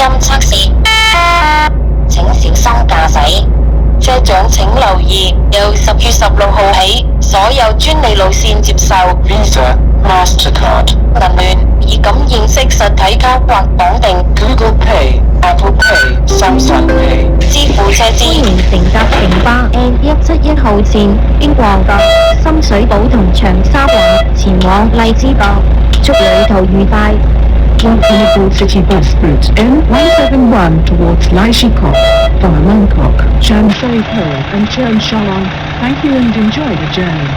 音測試，請小心駕駛。車長請留意，由10月16號起，所有專利路線接受 Visa、Mastercard、銀聯以感應式實體卡或綁定 Google Pay、Apple Pay、Samsung Pay 支付車資。歡迎乘搭城巴 N171號線經旺角、深水埗同長沙灣前往荔枝角，祝旅途愉快。Welcome City Bus Route N171 towards Leishikok, via Mongkok, Chamshaipur and Chermsharong. Thank you and enjoy the journey.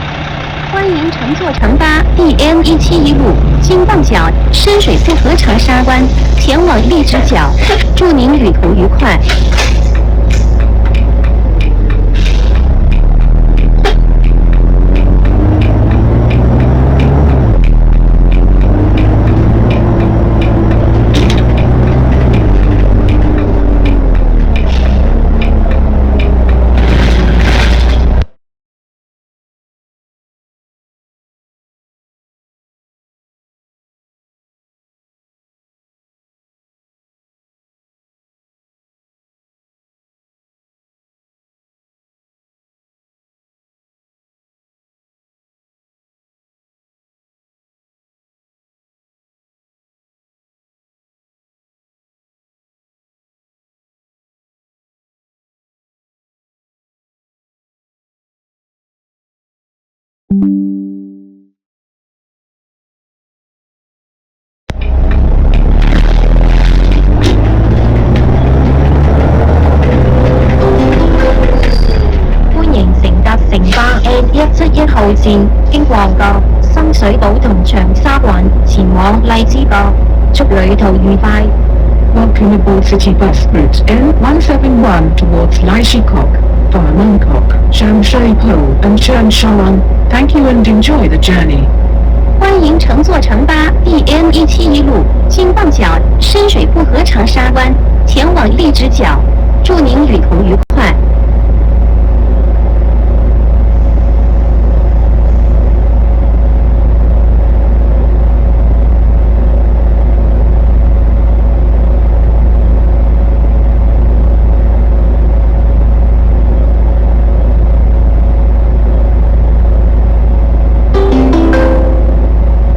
歡迎乘坐城巴 DN171路经旺角、深水埗和长沙湾前往荔枝角，祝您旅途愉快。N171號線經旺角、深水埗同長沙灣前往荔枝角，祝旅途愉快。Welcome aboard City Bus Route N171 towards Leishikok, via Mongkok, Chamshaipur and Chermsharong. Thank you and enjoy the journey. 歡迎乘坐城巴 DN171路經旺角、深水埗和長沙灣前往荔枝角，祝您旅途愉快。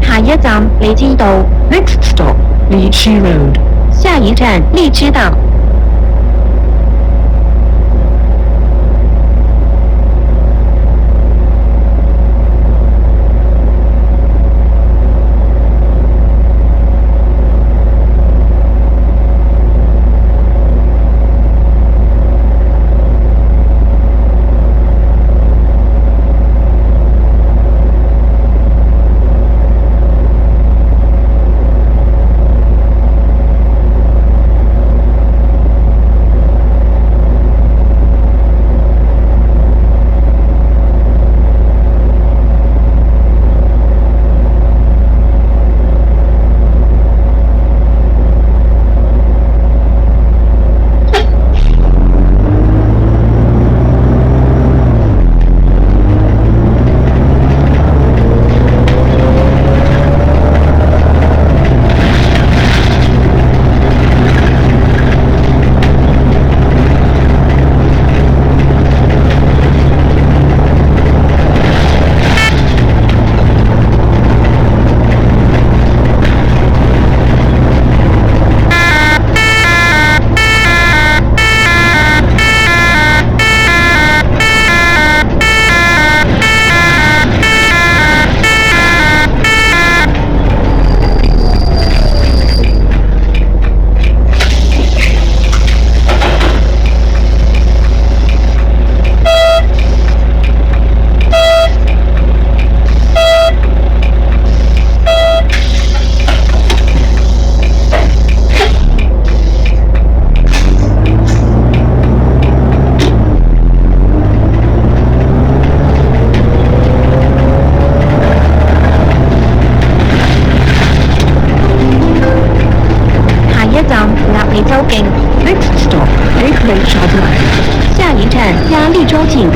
下一站荔枝道 Next stop, Lichi Road. 下一站荔枝道。Next stop, Lake 下一站鸭绿洲景。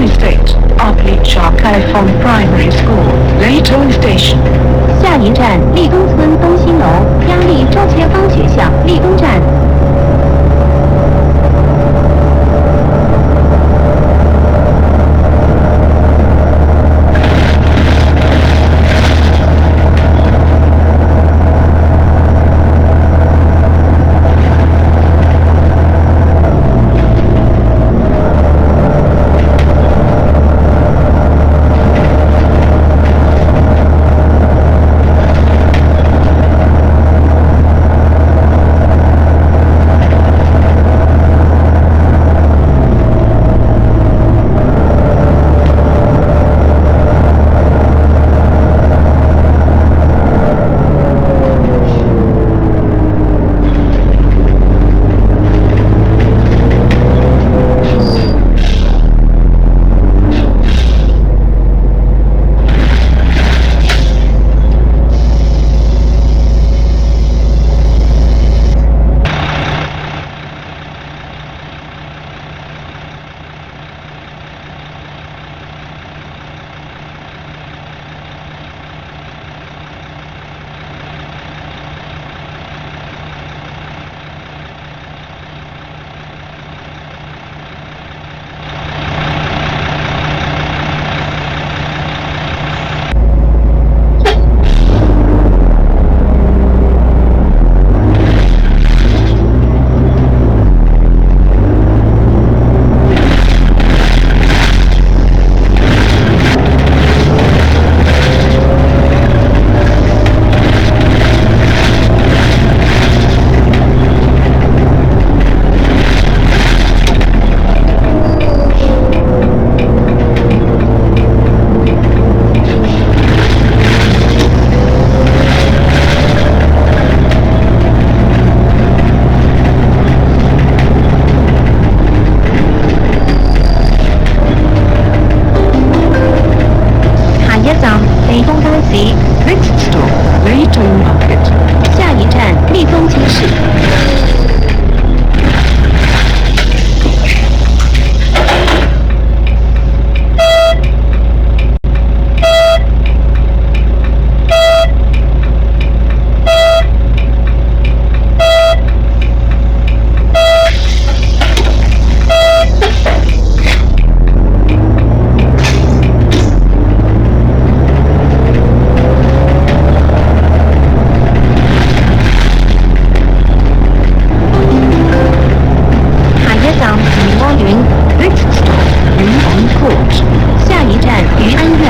Estate, Arcade California Primary School, Layton Station. 下一站立东村东西楼压力周切芳学校立东站。Next stop, Layton Market. 下一站立丰街市。下一站余安苑。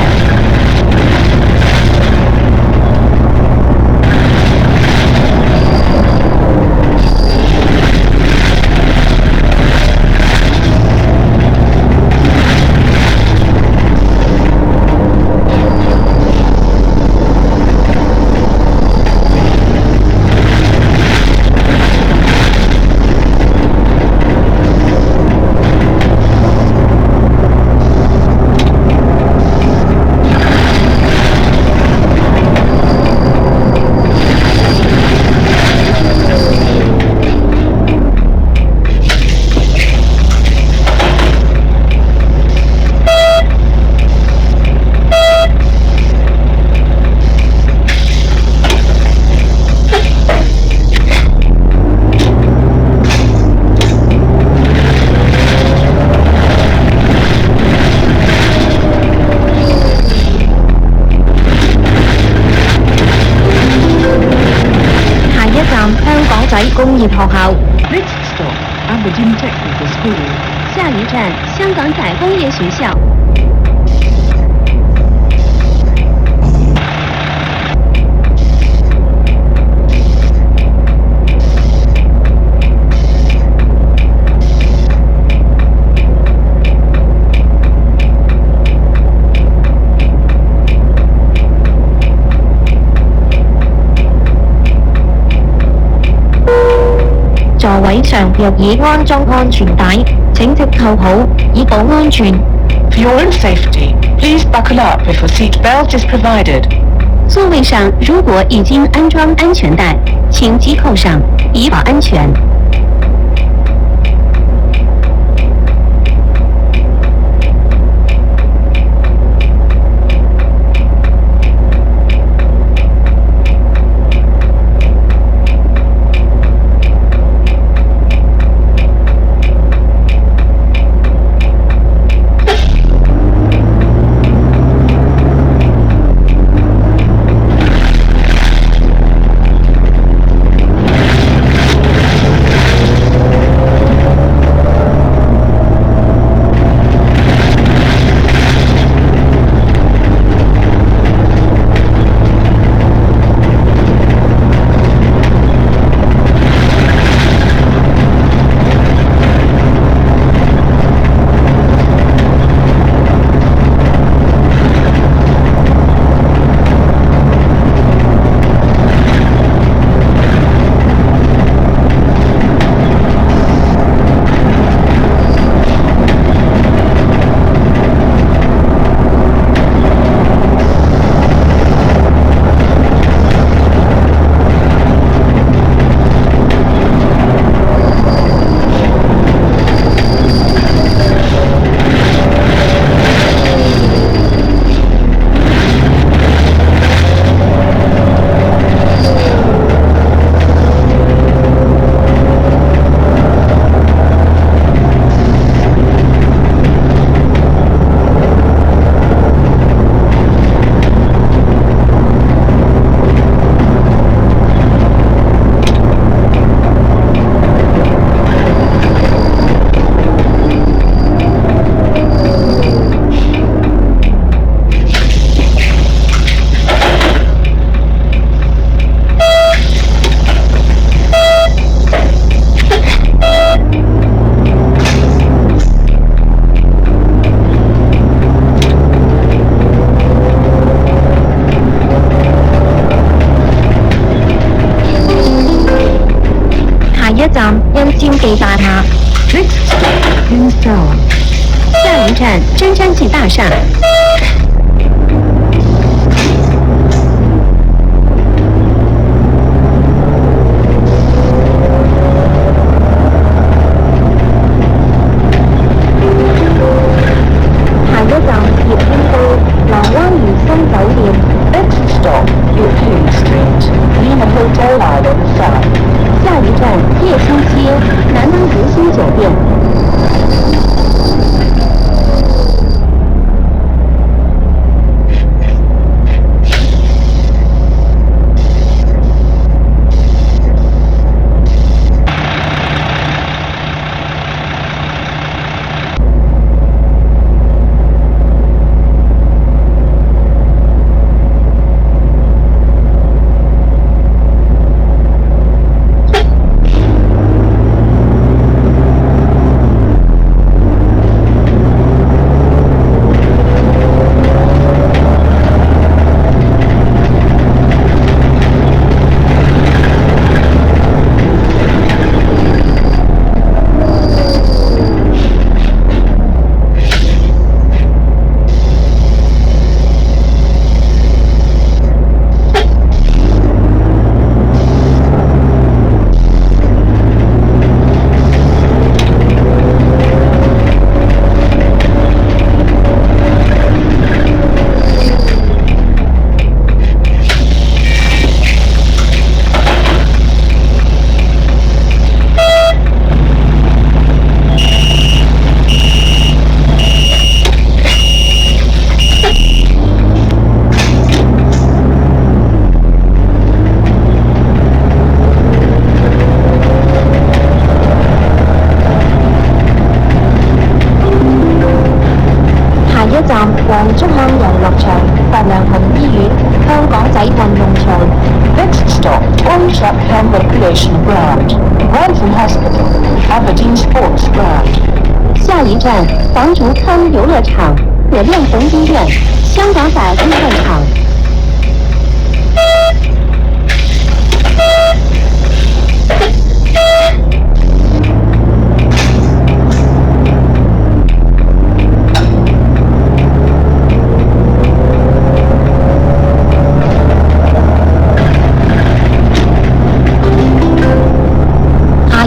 工業學校。Next stop, Aberdeen Technical School. 下一站香港仔工業學校。座位上若已安裝安全帶，請即扣好，以保安全。 For your own safety, please buckle up if a seat belt is provided. 座位上如果已经安装安全带，请系扣上，以保安全。川记大厦。下一站葉興道南灣如新酒店。Next stop, European Street, Lima Hotel Island South. 下一站叶青街南安如新酒店。站黃竹坑遊樂場、白良行醫院、香港仔運動場。Next stop, Old Shapeham Recreation Ground, Grantham Hospital, Aberdeen Sports Ground. 下一站黄竹坑遊樂場、火亮紅醫院、香港仔運動場。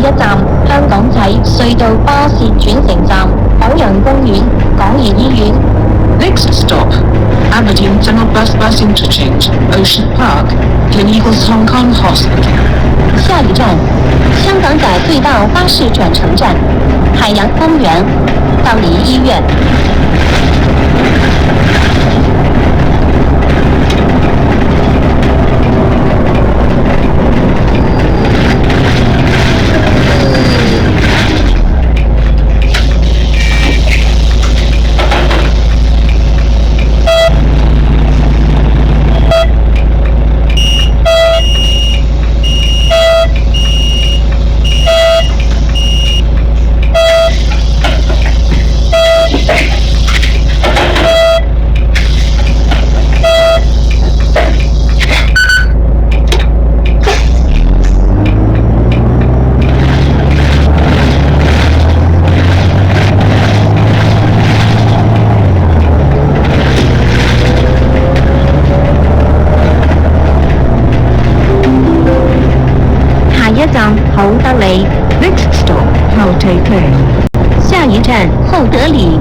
一站香港仔隧道巴士轉乘站海洋公園、港怡醫院。Next stop, Aberdeen Tunnel Bus Interchange, Ocean Park, Gleneagles Hong Kong Hospital. 下一站香港仔隧道巴士轉乘站海洋公園、港怡醫院。一站厚德里。Next stop, Haute Plain. 下一站厚德里。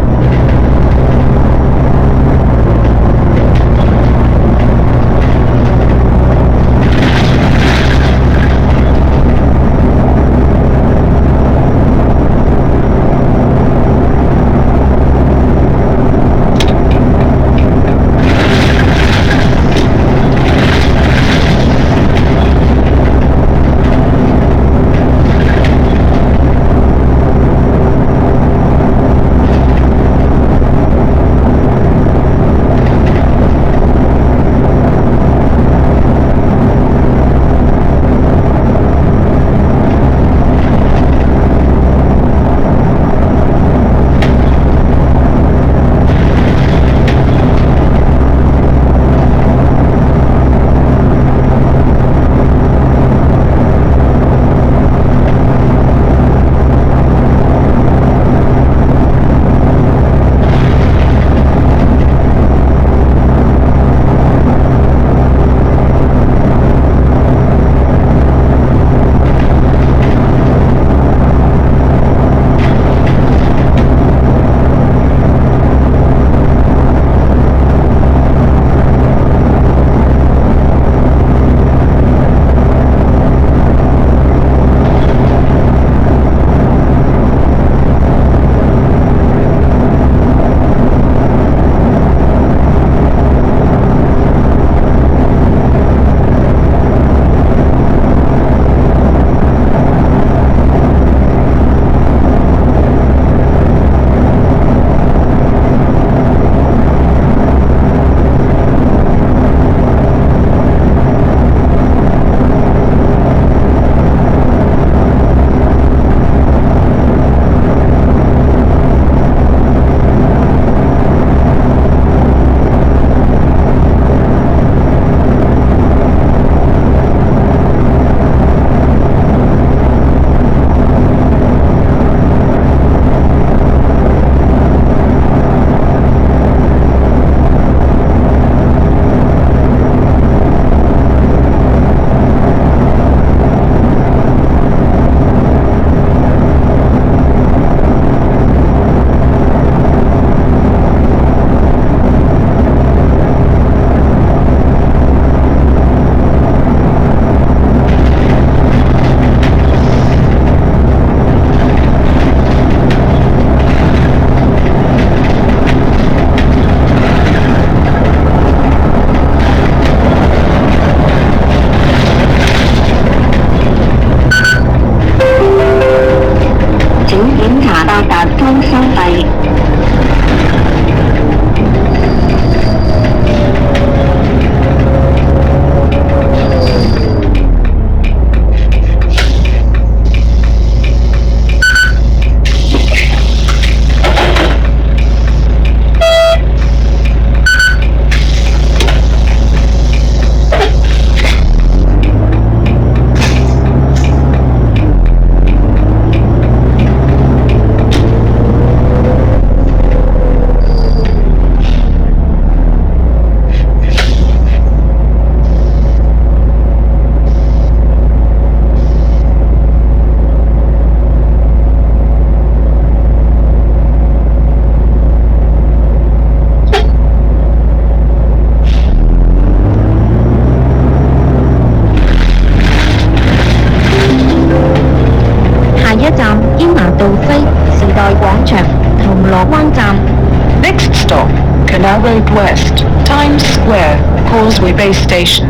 Canal Road West, Times Square, Causeway Bay Station.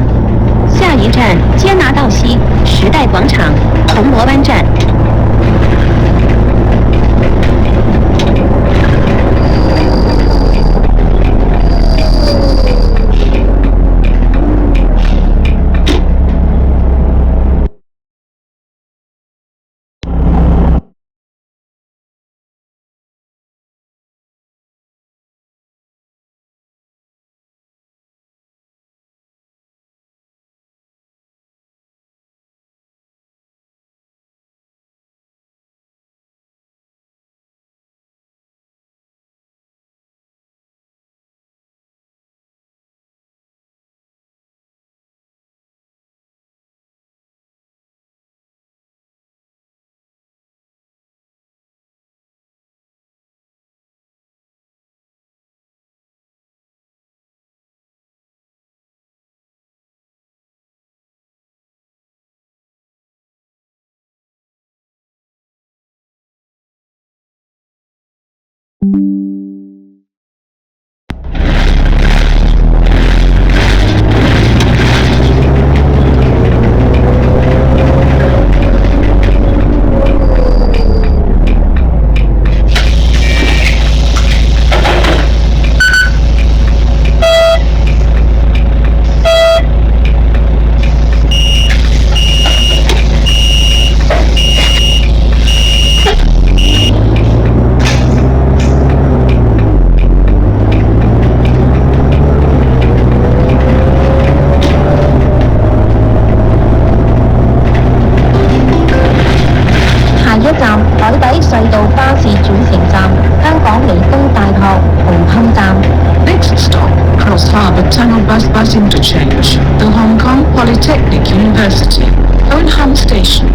下一站坚拿道西时代广场铜锣湾站。海底隧道巴士轉乘站，香港理工大學紅磡站。Next stop, Cross Harbour Tunnel Bus Interchange, the Hong Kong Polytechnic University, Owenham Station.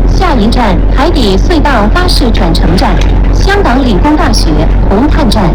下一站海底隧道巴士转乘站，香港理工大学红磡站。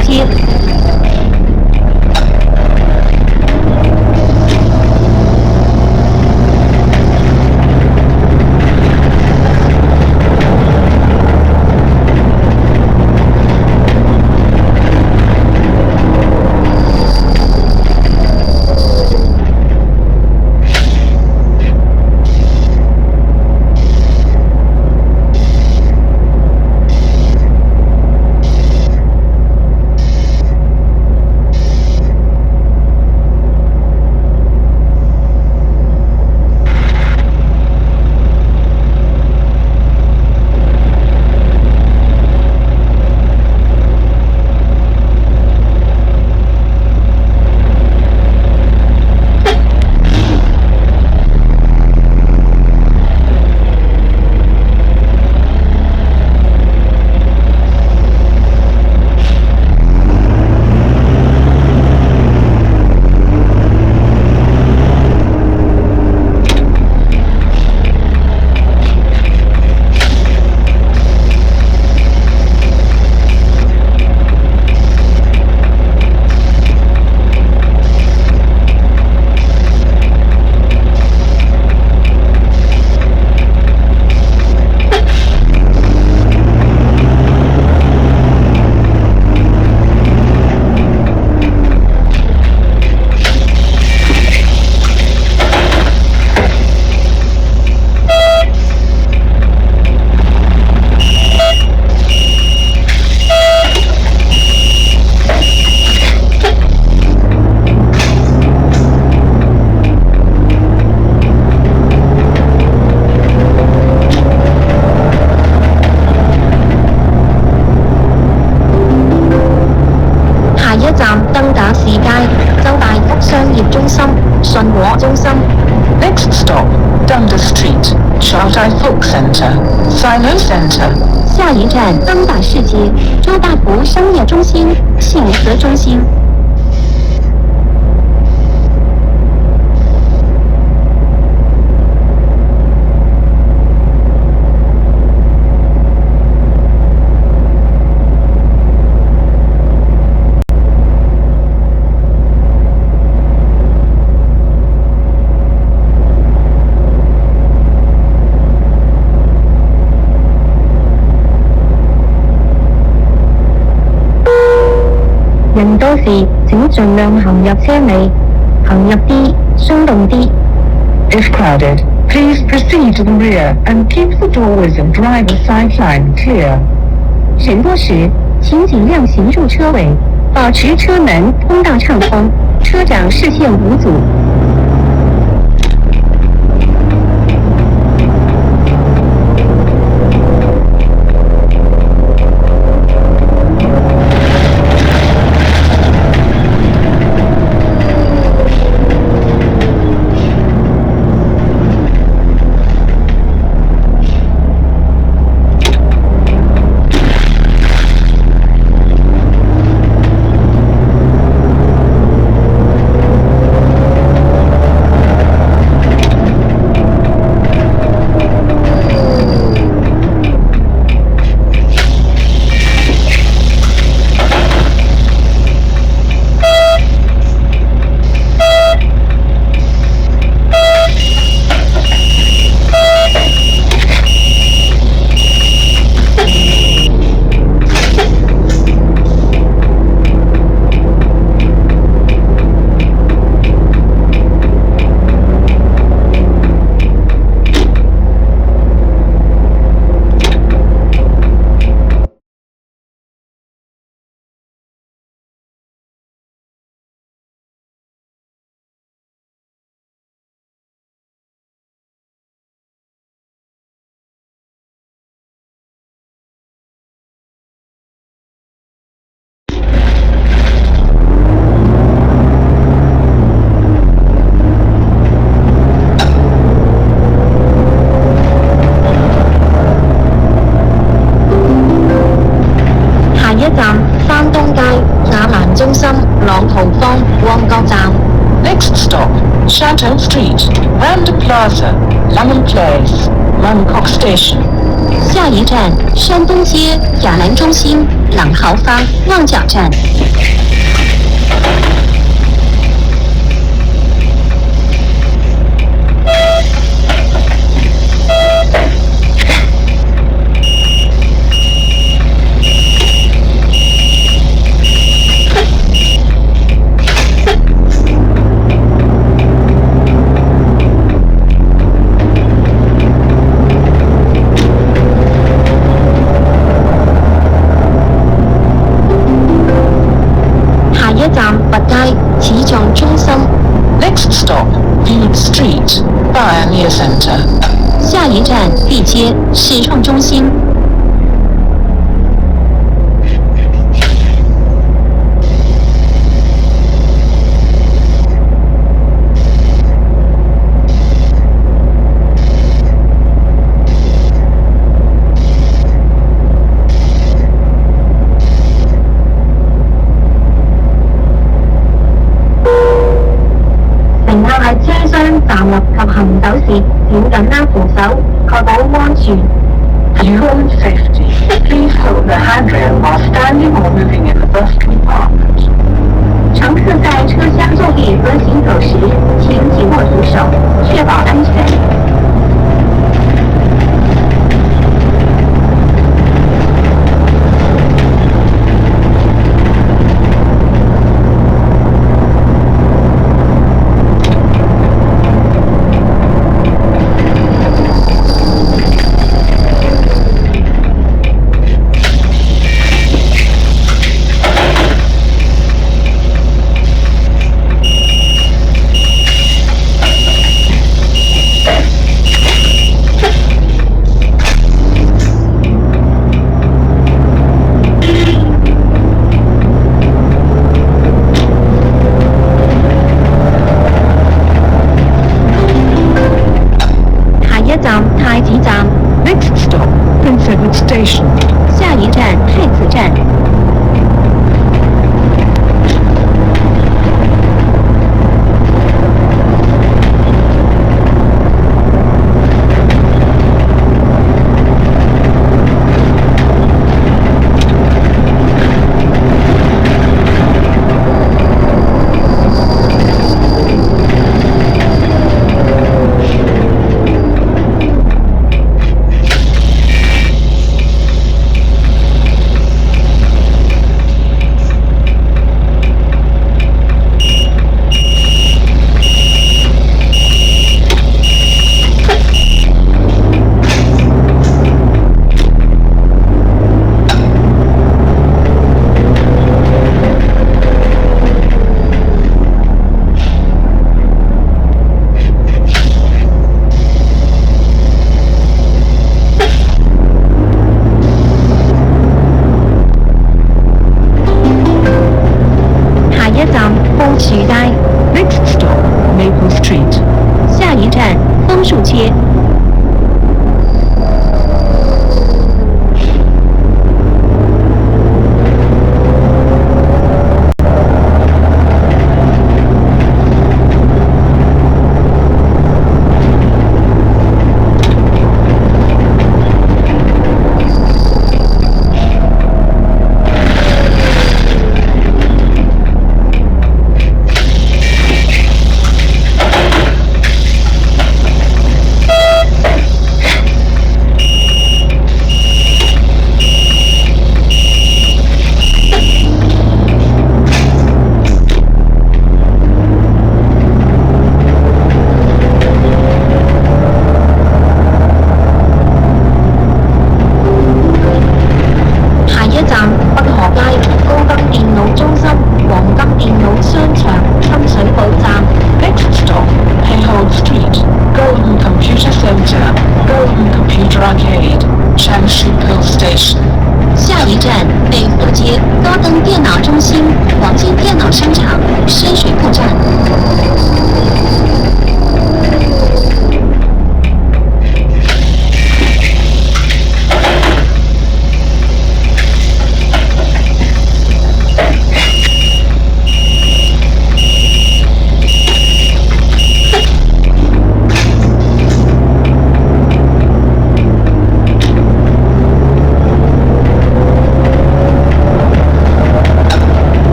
街。信和中心。 Next stop, Dundas Street, Chaotai Folk Center, Silo Center. 下一站登打市街，周大福商业中心、信和中心。人多時請盡量行入車尾，行入啲，鬆動啲。 If crowded, please proceed to the rear and keep the doorways and driver side line clear. 人多時請盡量行入車尾，保持車門通道暢通，車長視線無阻。中心、朗豪坊、旺角站。 Next stop, Chateau Street, Randa Plaza, Lemon Place, Mangkok Station. 下一站山东街雅兰中心朗豪坊旺角站。下一站拔街始創中心。Next stop, Viewed Street, Pioneer Centre. 下一站地街始創中心。乘客喺車廂站立及行走時，請緊握扶手，確保安全。Your safety. Please hold the handrail while standing or moving in the bus compartment. 乘客在車廂作業和行走時，請緊握扶手，確保安全。太子站 Next stop, Prince Edward Station. 下一站太子站。树街 Next stop, Maple Street. 下一站枫树街。下一站北河街高登电脑中心黄金电脑商场深水埗站。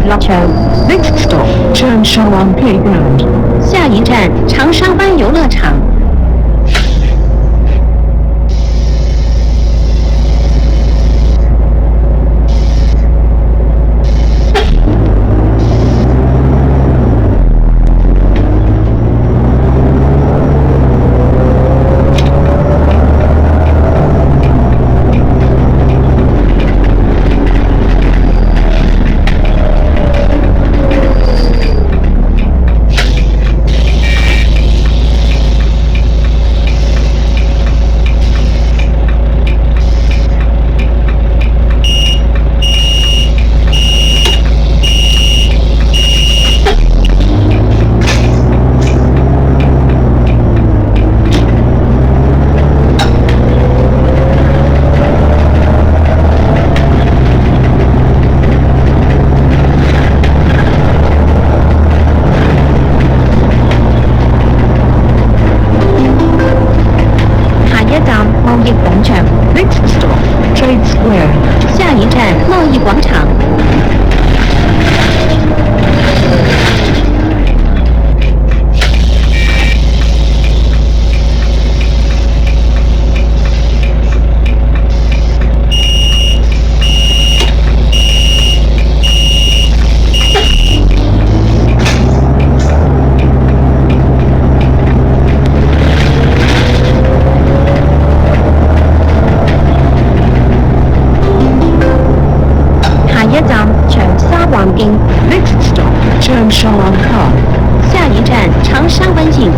樂場。 Next stop, Cheung Sha Wan Playground. 下一站長沙灣遊樂場。Next stop, Trade Square. 下一站貿易廣場。下一站長沙灣徑。 Next stop, Cheung Sha Wan Park. 下一站長沙灣徑。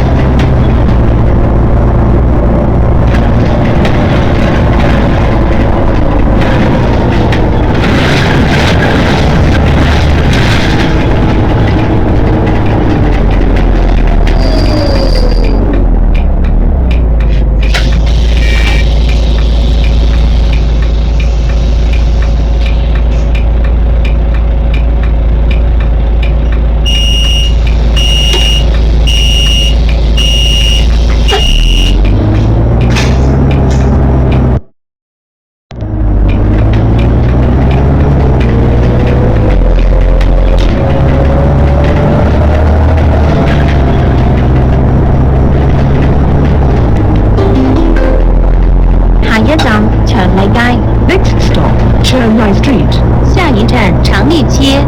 下一站長麗街。 Next stop, Cheung Mai Street. 下一站長利街。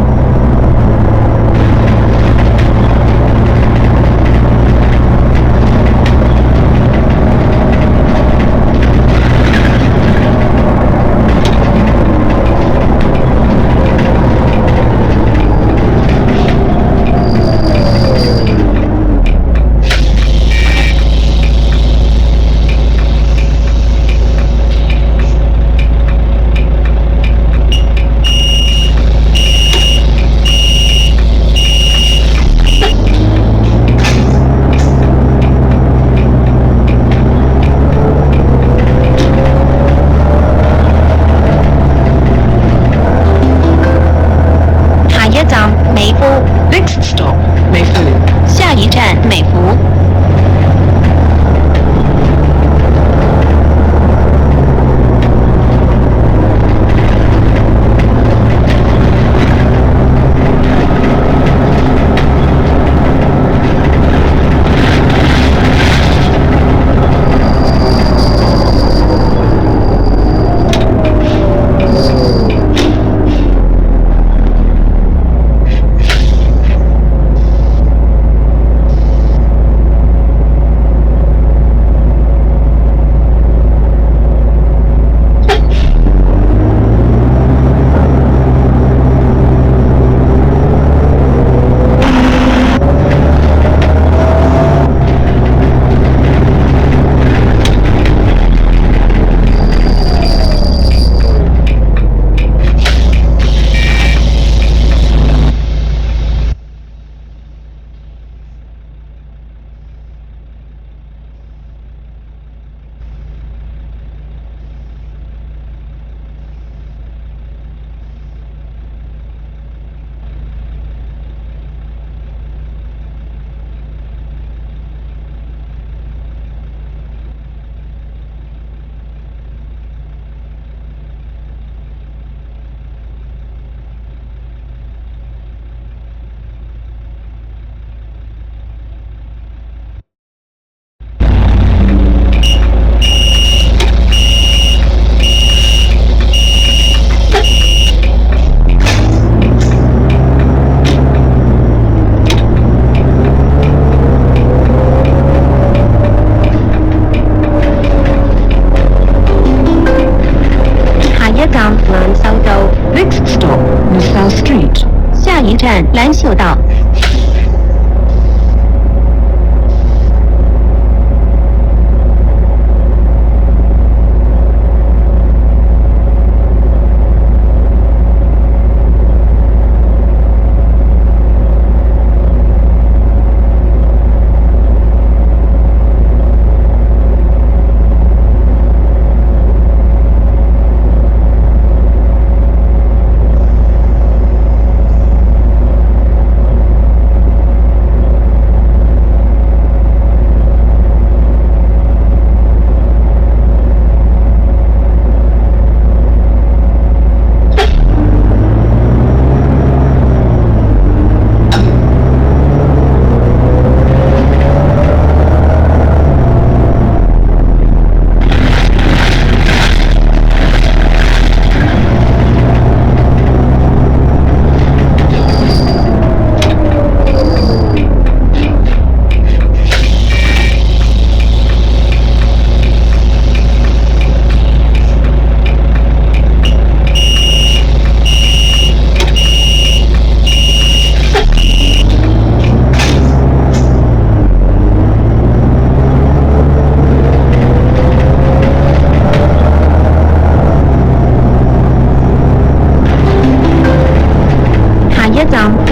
站兰秀道。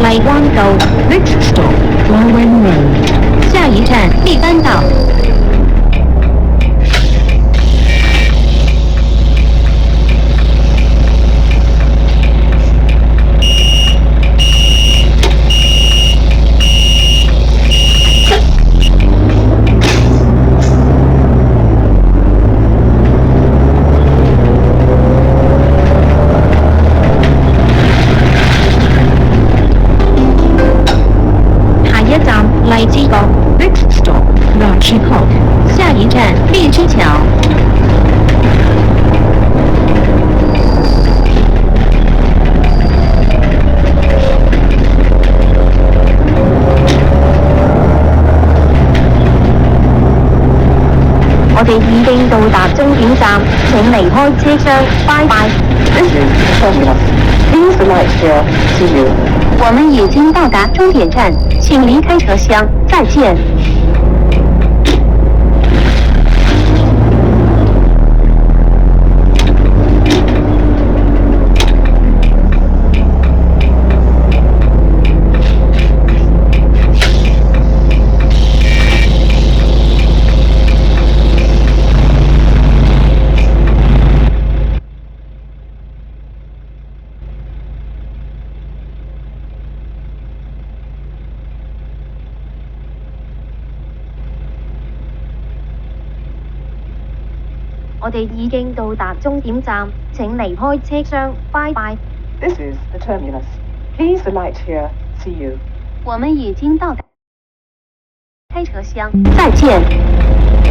荔灣道 Next stop, Larwen Road. 下一站荔灣道。荔枝角 Next stop, Lachi Kok. 下一站荔枝橋。我哋已經到達終點站，請離開車廂，拜拜。This is the terminus. Please alight here. See you. 我們已經到達終點站，請離開車廂，再見。我哋已經到達終點站，請離開車廂，拜拜。This is the terminus. Please alight here. See you. 我們已經到達開車廂，再見。